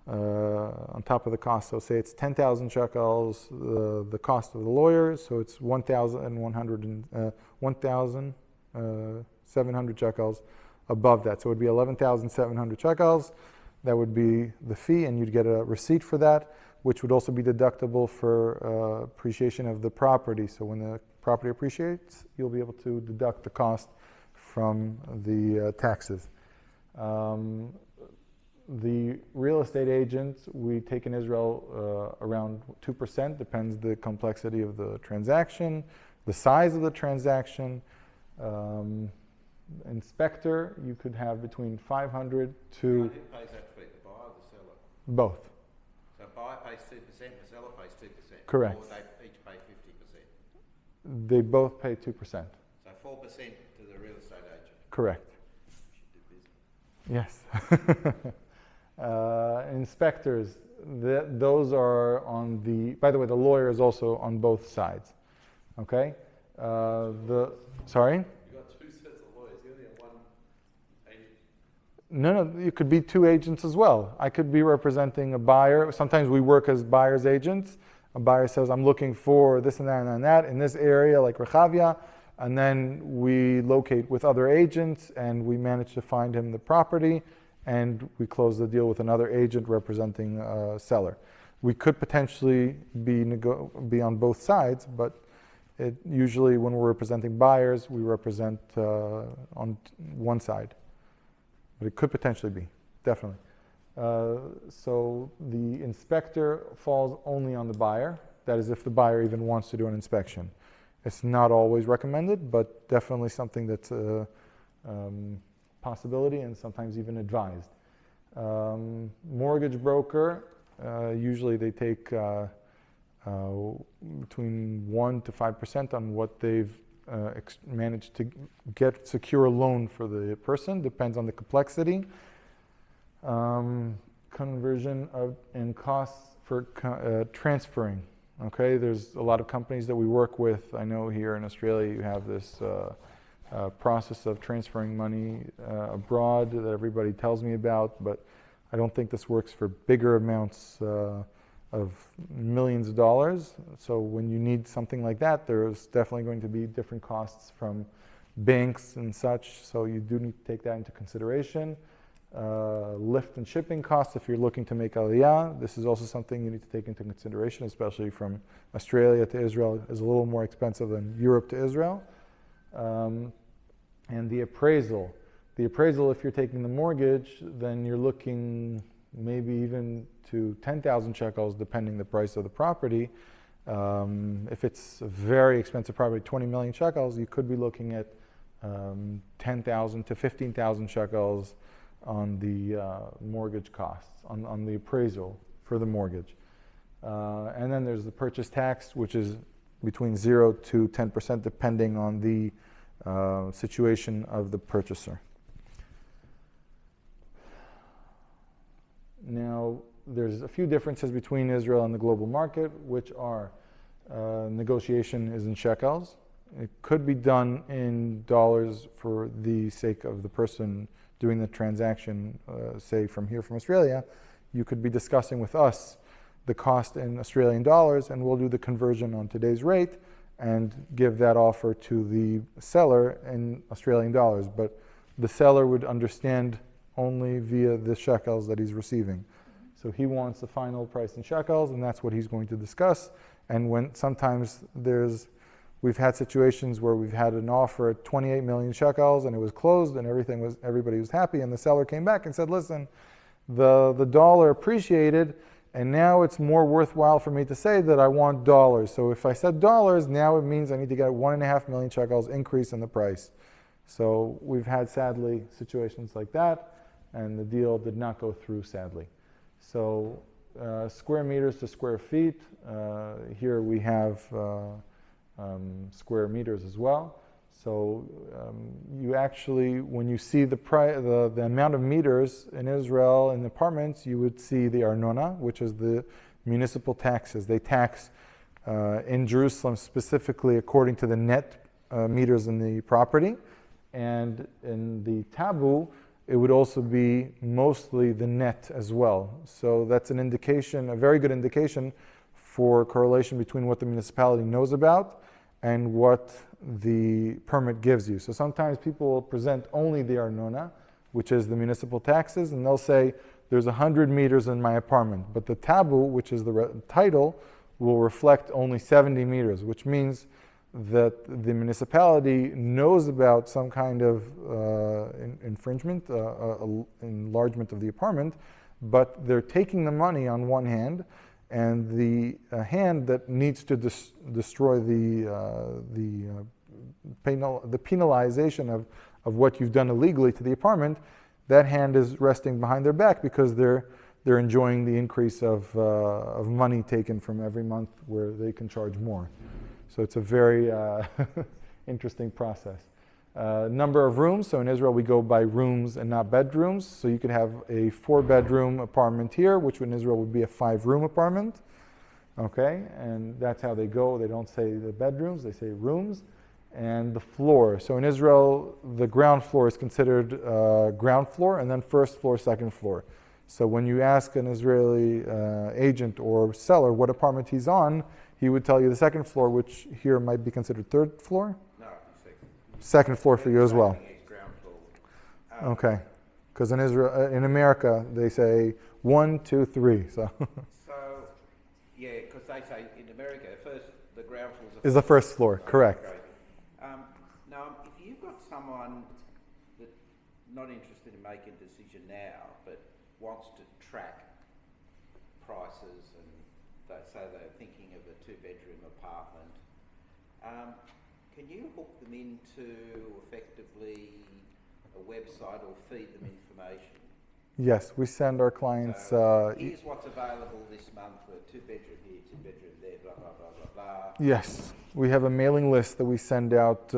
the cost. So say it's 10,000 shekels, the cost of the lawyer. So it's 1,700 shekels above that. So it would be 11,700 shekels. That would be the fee, and you'd get a receipt for that, which would also be deductible for appreciation of the property. So when the property appreciates, you'll be able to deduct the cost from the taxes. The real estate agents, we take in Israel around 2%, depends the complexity of the transaction, the size of the transaction. Inspector, you could have between 500 to... Who pays that fee, the buyer or the seller? Both. So buyer pays 2%, the seller pays 2%? Correct. Or they each pay 50%? They both pay 2%. So 4% to the real estate agent? Correct. Should do business. Yes. Inspectors, those are on the... By the way, the lawyer is also on both sides. Okay? Sorry? You got two sets of lawyers. You only have one agent. No, you could be two agents as well. I could be representing a buyer. Sometimes we work as buyer's agents. A buyer says, I'm looking for this and that and that in this area, like Rechavia. And then we locate with other agents and we manage to find him the property, and we close the deal with another agent representing a seller. We could potentially be on both sides, but usually when we're representing buyers, we represent on one side. But it could potentially be, definitely. So the inspector falls only on the buyer. That is if the buyer even wants to do an inspection. It's not always recommended, but definitely something that's a possibility and sometimes even advised. Mortgage broker, usually they take between 1 to 5% on what they've managed to secure a loan for the person. Depends on the complexity. Conversion and costs for transferring. Okay, there's a lot of companies that we work with. I know here in Australia you have this process of transferring money abroad that everybody tells me about, but I don't think this works for bigger amounts of millions of dollars. So when you need something like that, there's definitely going to be different costs from banks and such, so you do need to take that into consideration. Lift and shipping costs if you're looking to make aliyah. This is also something you need to take into consideration, especially from Australia to Israel. Is a little more expensive than Europe to Israel. And the appraisal. The appraisal, if you're taking the mortgage, then you're looking maybe even to 10,000 shekels, depending the price of the property. If it's a very expensive property, 20 million shekels, you could be looking at 10,000 to 15,000 shekels on the mortgage costs, on the appraisal for the mortgage. And then there's the purchase tax, which is between 0 to 10%, depending on the situation of the purchaser. Now, there's a few differences between Israel and the global market, which are negotiation is in shekels. It could be done in dollars for the sake of the person doing the transaction, say from here from Australia. You could be discussing with us the cost in Australian dollars, and we'll do the conversion on today's rate and give that offer to the seller in Australian dollars. But the seller would understand only via the shekels that he's receiving. So he wants the final price in shekels, and that's what he's going to discuss. And when sometimes we've had situations where we've had an offer at 28 million shekels and it was closed and everybody was happy, and the seller came back and said, listen, the dollar appreciated, and now it's more worthwhile for me to say that I want dollars. So if I said dollars, now it means I need to get 1.5 million shekels increase in the price. So we've had, sadly, situations like that, and the deal did not go through, sadly. So square meters to square feet, here we have square meters as well. So you actually, when you see the amount of meters in Israel in apartments, you would see the arnona, which is the municipal taxes. They tax in Jerusalem specifically according to the net meters in the property. And in the tabu, it would also be mostly the net as well. So that's an indication, a very good indication for correlation between what the municipality knows about and what the permit gives you. So sometimes people will present only the arnona, which is the municipal taxes, and they'll say, there's 100 meters in my apartment. But the tabu, which is the title, will reflect only 70 meters, which means that the municipality knows about some kind of infringement, enlargement of the apartment, but they're taking the money on one hand, and the hand that needs to destroy the penalization of what you've done illegally to the apartment, that hand is resting behind their back because they're enjoying the increase of money taken from every month where they can charge more. So it's a very interesting process. Number of rooms, so in Israel we go by rooms and not bedrooms. So you could have a 4-bedroom apartment here, which in Israel would be a 5-room apartment. Okay, and that's how they go. They don't say the bedrooms, they say rooms. And the floor, so in Israel, the ground floor is considered ground floor, and then first floor, second floor. So when you ask an Israeli agent or seller what apartment he's on, he would tell you the second floor, which here might be considered third floor? No, second. Second floor for you as well. Ground floor. Okay, because in Israel, in America, they say 1, 2, 3. So yeah, because they say in America, first the ground floor is the first floor, correct? Now, if you've got someone that's not interested in making a decision now, but wants to track prices, and they say they're thinking of a 2-bedroom apartment, can you hook them into effectively a website or feed them information? Yes, we send our clients. So here's what's available this month for a 2-bedroom here, 2-bedroom there, blah, blah, blah, blah, blah. Yes, we have a mailing list that we send out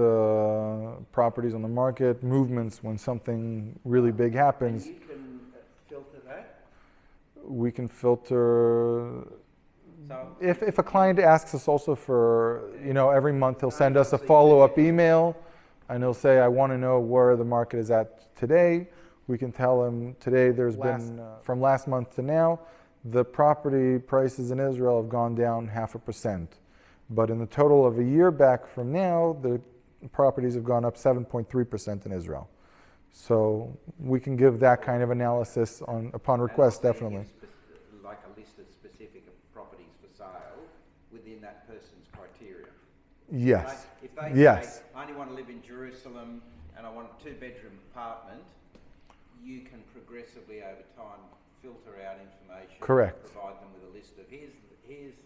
properties on the market, movements when something really big happens. And you can filter that? We can filter. So If a client asks us also for, every month he'll send us a follow-up email, and he'll say, I want to know where the market is at today. We can tell him today there's been, from last month to now, the property prices in Israel have gone down 0.5%. But in the total of a year back from now, the properties have gone up 7.3% in Israel. So we can give that kind of analysis upon request, definitely. Like a list of specific properties for sale within that person's criteria. Yes. If they say, I only want to live in Jerusalem and I want a 2-bedroom apartment, you can progressively over time filter out information. Correct. And provide them with a list of here's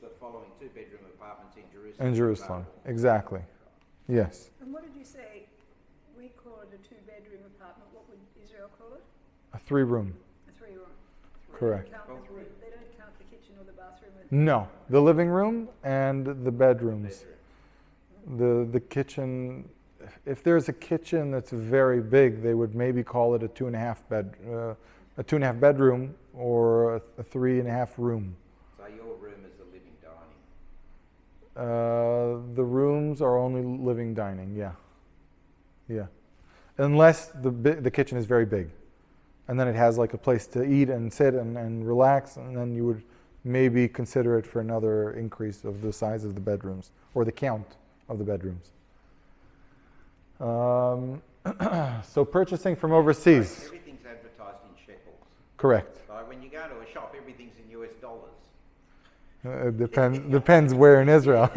the following 2-bedroom apartments in Jerusalem. In Jerusalem, exactly. Yes. And what did you say? We call it a 2-bedroom apartment. What would Israel call it? A 3-room. A 3-room. Correct. They don't count the kitchen or the bathroom. No, the living room and the bedrooms. The kitchen, if there's a kitchen that's very big, they would maybe call it a 2.5 bedroom or a 3.5 room. So your room is the living dining? The rooms are only living dining, yeah. Unless the kitchen is very big. And then it has like a place to eat and sit and relax, and then you would maybe consider it for another increase of the size of the bedrooms or the count of the bedrooms. So purchasing from overseas. Everything's advertised in shekels. Correct. Like when you go to a shop, everything everything's in US dollars. It depends where in Israel.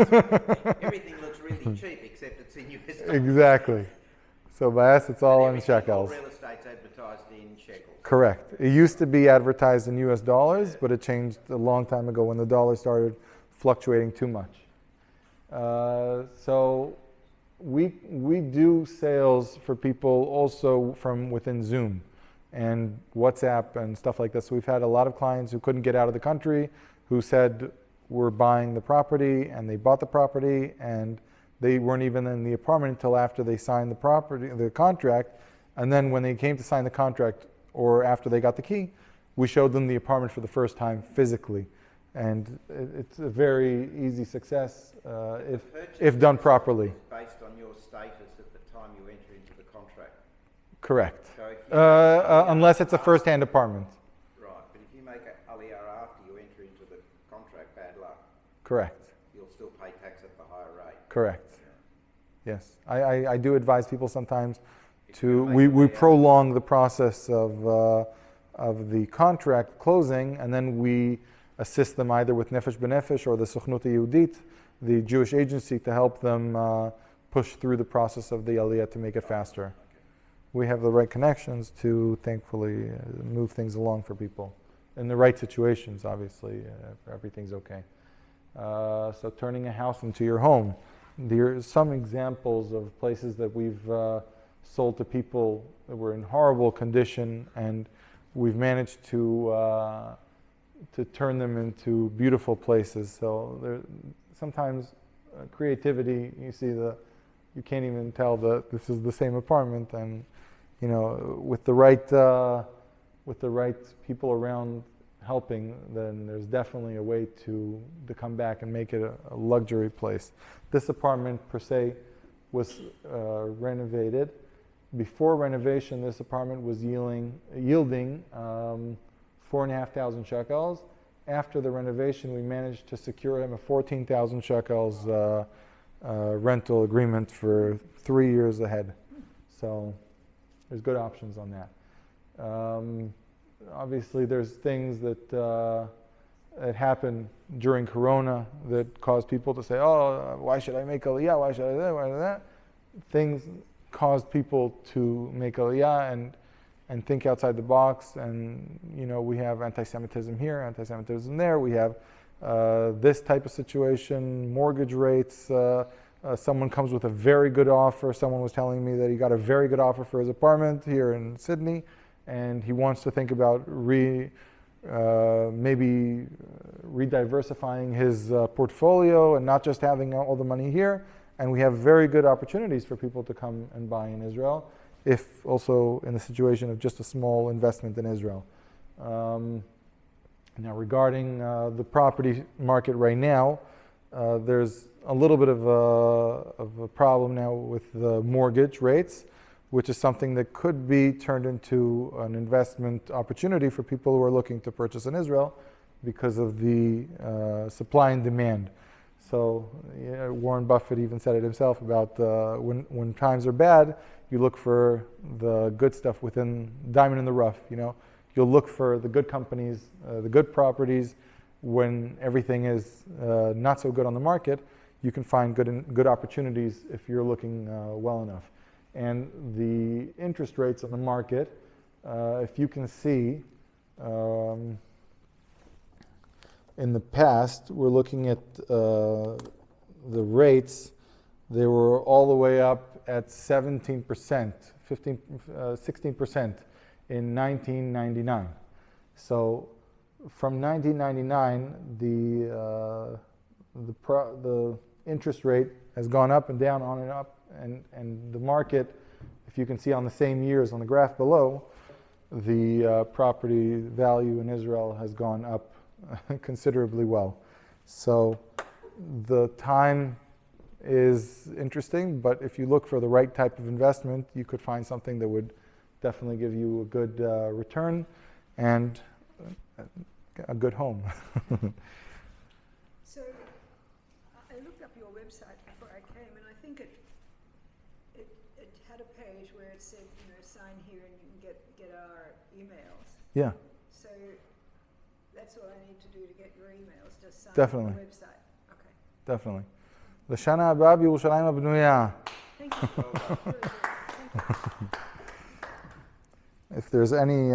Everything looks really cheap except it's in US dollars. Exactly. So by us, it's all in shekels. All real estate's advertised in shekels. Correct. It used to be advertised in US dollars, but it changed a long time ago when the dollar started fluctuating too much. So we do sales for people also from within Zoom and WhatsApp and stuff like this. So we've had a lot of clients who couldn't get out of the country who said we're buying the property, and they bought the property, and they weren't even in the apartment until after they signed the contract. And then when they came to sign the contract, or after they got the key, we showed them the apartment for the first time physically. And it's a very easy success if done properly. Based on your status at the time you enter into the contract. Correct. So if you Unless it's a first-hand apartment. Right, but if you make an aliyah after you enter into the contract, bad luck. Correct. You'll still pay tax at the higher rate. Correct. Yes. I do advise people sometimes we prolong the process of the contract closing, and then we assist them either with Nefesh B'Nefesh or the Sochnut Yehudit, the Jewish agency, to help them push through the process of the Aliyah to make it faster. Okay. We have the right connections to thankfully move things along for people in the right situations, obviously, if everything's okay. So turning a house into your home. There are some examples of places that we've sold to people that were in horrible condition, and we've managed to turn them into beautiful places. So there, sometimes creativity, you can't even tell that this is the same apartment, and with the right people around helping, then there's definitely a way to come back and make it a luxury place. This apartment per se was renovated. Before renovation, this apartment was yielding 4,500 shekels. After the renovation, we managed to secure him a 14,000 shekels rental agreement for 3 years ahead. So there's good options on that. Obviously, there's things that happen during Corona that cause people to say, "Oh, why should I make aliyah? Why should I do that? Why should I do that?" Things caused people to make aliyah and think outside the box. And we have anti-Semitism here, anti-Semitism there. We have this type of situation, mortgage rates. Someone comes with a very good offer. Someone was telling me that he got a very good offer for his apartment here in Sydney, and he wants to think about maybe rediversifying his portfolio and not just having all the money here. And we have very good opportunities for people to come and buy in Israel, if also in the situation of just a small investment in Israel. Now, regarding the property market right now, there's a little bit of a problem now with the mortgage rates, which is something that could be turned into an investment opportunity for people who are looking to purchase in Israel because of the supply and demand. So Warren Buffett even said it himself about when times are bad, you look for the good stuff within diamond in the rough. You'll look for the good companies, the good properties. When everything is not so good on the market, you can find good opportunities if you're looking well enough. And the interest rates on the market, if you can see, in the past, we're looking at the rates. They were all the way up at 17%, 16% in 1999. So from 1999, the interest rate has gone up and down, on and up, and the market, if you can see on the same years on the graph below, the property value in Israel has gone up considerably well. So the time is interesting, but if you look for the right type of investment, you could find something that would definitely give you a good return and a good home. So I looked up your website before I came, and I think it had a page where it said, sign here and you can get our emails. Yeah. So That's all I need to do to get your emails, just sign Definitely. up on the website. Okay. Definitely. לשנה הבאה בירושלים הבנויה. Thank you. Well done. Really good. Thank you. If there's any